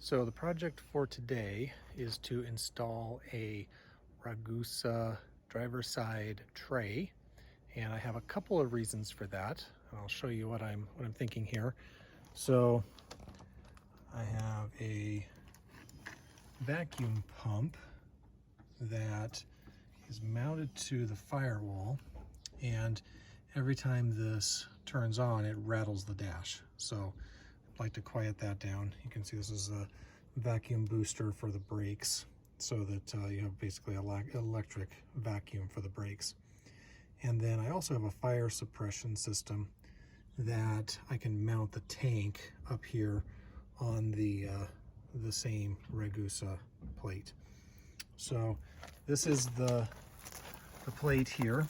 So the project for today is to install a Ragusa driver's side tray, and I have a couple of reasons for that. I'll show you what I'm thinking here. So I have a vacuum pump that is mounted to the firewall, and every time this turns on, it rattles the dash. So I'd like to quiet that down. You can see this is a vacuum booster for the brakes, so that you have basically electric vacuum for the brakes. And then I also have a fire suppression system that I can mount the tank up here on the same Regusa plate. So this is the plate here,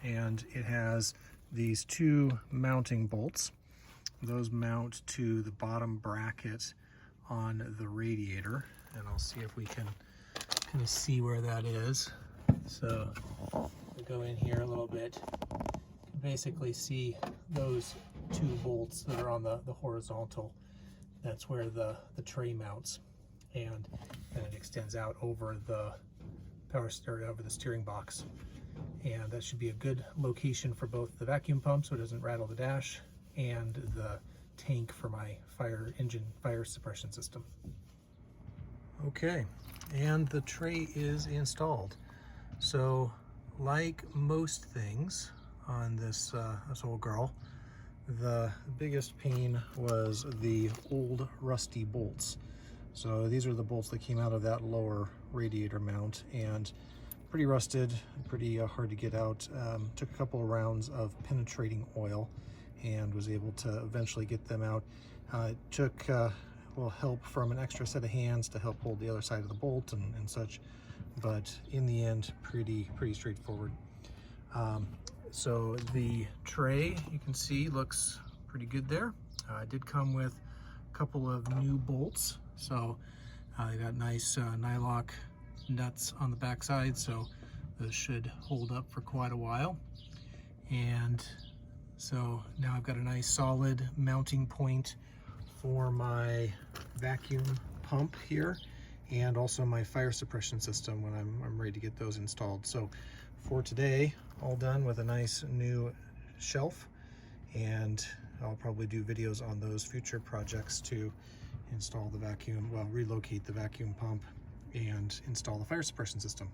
and it has these two mounting bolts. Those mount to the bottom bracket on the radiator, and I'll see if we can kind of see where that is. So we go in here a little bit, you can basically see those two bolts that are on the horizontal. That's where the tray mounts, and then it extends out over the over the steering box. And that should be a good location for both the vacuum pump so it doesn't rattle the dash, and the tank for my fire suppression system. Okay, and the tray is installed. So like most things on this whole girl, the biggest pain was the old rusty bolts. So these are the bolts that came out of that lower radiator mount, and pretty rusted, pretty hard to get out. Took a couple of rounds of penetrating oil and was able to eventually get them out. It took a little help from an extra set of hands to help hold the other side of the bolt and such, but in the end, pretty straightforward. So the tray, you can see, looks pretty good there. It did come with a couple of new bolts, so they got nice nylock nuts on the back side, so those should hold up for quite a while. And so now I've got a nice solid mounting point for my vacuum pump here, and also my fire suppression system when I'm ready to get those installed. So for today, all done with a nice new shelf, and I'll probably do videos on those future projects to install the vacuum, well, relocate the vacuum pump and install the fire suppression system.